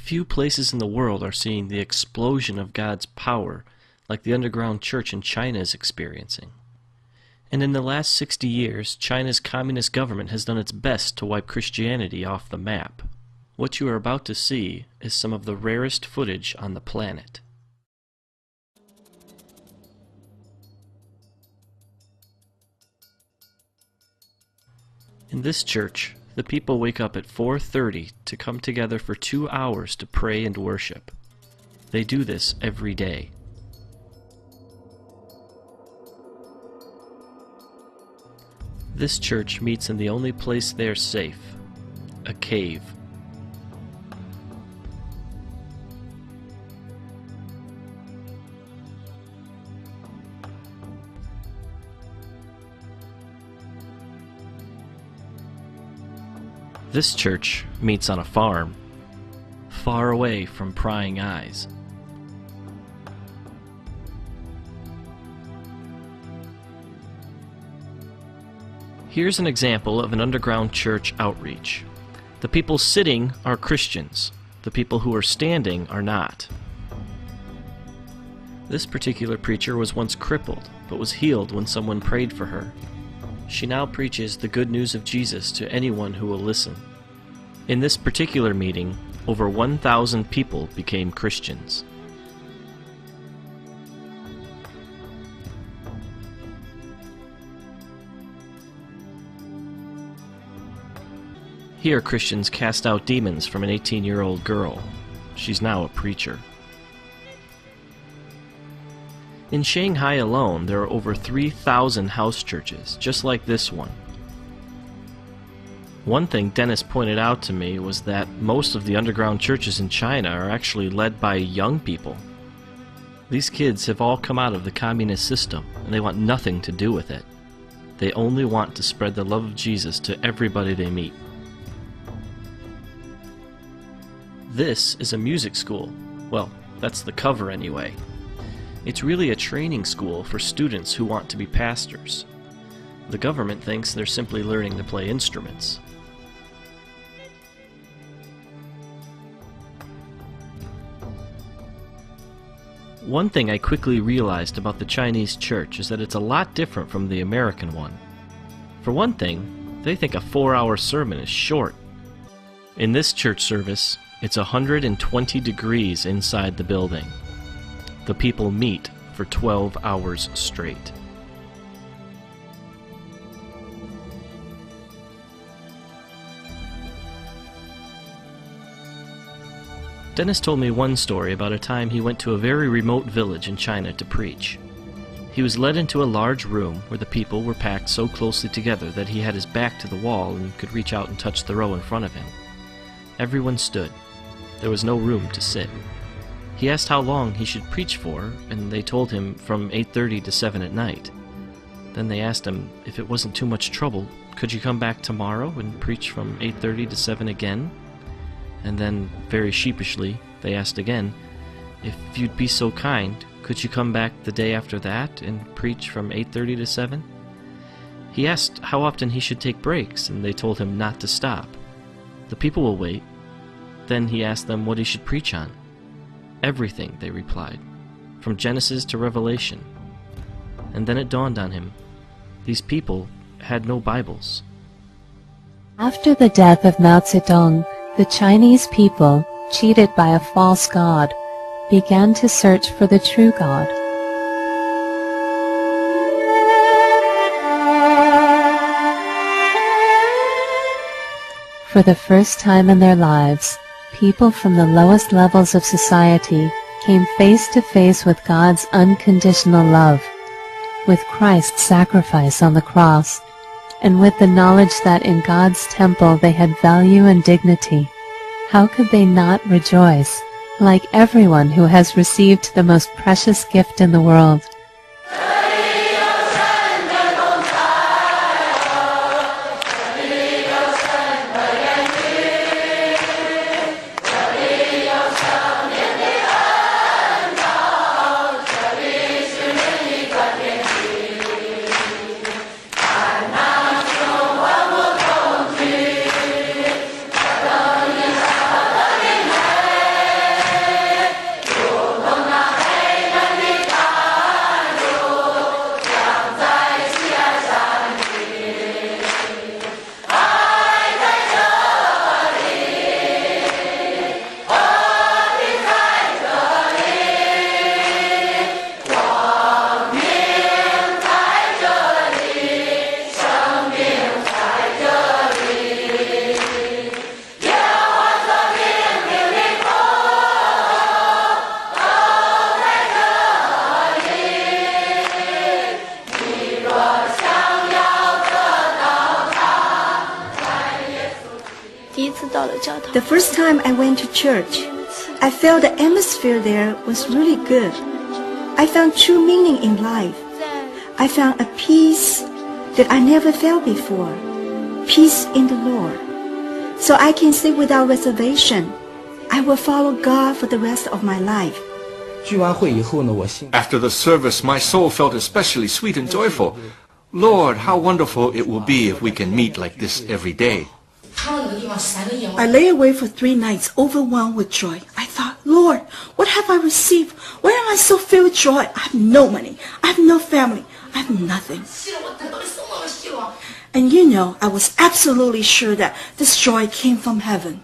Few places in the world are seeing the explosion of God's power like the underground church in China is experiencing. And in the last 60 years, China's communist government has done its best to wipe Christianity off the map. What you are about to see is some of the rarest footage on the planet. In this church, the people wake up at 4:30 to come together for 2 hours to pray and worship. They do this every day. This church meets in the only place they're safe, a cave. This church meets on a farm, far away from prying eyes. Here's an example of an underground church outreach. The people sitting are Christians. The people who are standing are not. This particular preacher was once crippled, but was healed when someone prayed for her. She now preaches the good news of Jesus to anyone who will listen. In this particular meeting, over 1,000 people became Christians. Here, Christians cast out demons from an 18-year-old girl. She's now a preacher. In Shanghai alone, there are over 3,000 house churches, just like this one. One thing Dennis pointed out to me was that most of the underground churches in China are actually led by young people. These kids have all come out of the communist system, and they want nothing to do with it. They only want to spread the love of Jesus to everybody they meet. This is a music school. Well, that's the cover anyway. It's really a training school for students who want to be pastors. The government thinks they're simply learning to play instruments. One thing I quickly realized about the Chinese church is that it's a lot different from the American one. For one thing, they think a 4-hour sermon is short. In this church service, it's 120 degrees inside the building. The people meet for 12 hours straight. Dennis told me one story about a time he went to a very remote village in China to preach. He was led into a large room where the people were packed so closely together that he had his back to the wall and could reach out and touch the row in front of him. Everyone stood. There was no room to sit. He asked how long he should preach for, and they told him from 8:30 to 7 at night. Then they asked him if it wasn't too much trouble, could you come back tomorrow and preach from 8:30 to 7 again? And then, very sheepishly, they asked again, if you'd be so kind, could you come back the day after that and preach from 8:30 to 7? He asked how often he should take breaks, and they told him not to stop. The people will wait. Then he asked them what he should preach on. Everything, they replied, from Genesis to Revelation. And then it dawned on him, these people had no Bibles. After the death of Mao Zedong, the Chinese people, cheated by a false god, began to search for the true God. For the first time in their lives, people from the lowest levels of society came face to face with God's unconditional love, with Christ's sacrifice on the cross, and with the knowledge that in God's temple they had value and dignity. How could they not rejoice, like everyone who has received the most precious gift in the world? 的教堂。 The first time I went to church, I felt the atmosphere there was really good. I found true meaning in life. I found a peace that I never felt before. Peace in the Lord. So I can say without reservation, I will follow God for the rest of my life. 聚完会以后呢，我心 After the service, my soul felt especially sweet and joyful. Lord, how wonderful it will be if we can meet like this every day. I lay awake for 3 nights, overwhelmed with joy. I thought, Lord, what have I received? Why am I so filled with joy? I have no money. I have no family. I have nothing. And you know, I was absolutely sure that this joy came from heaven.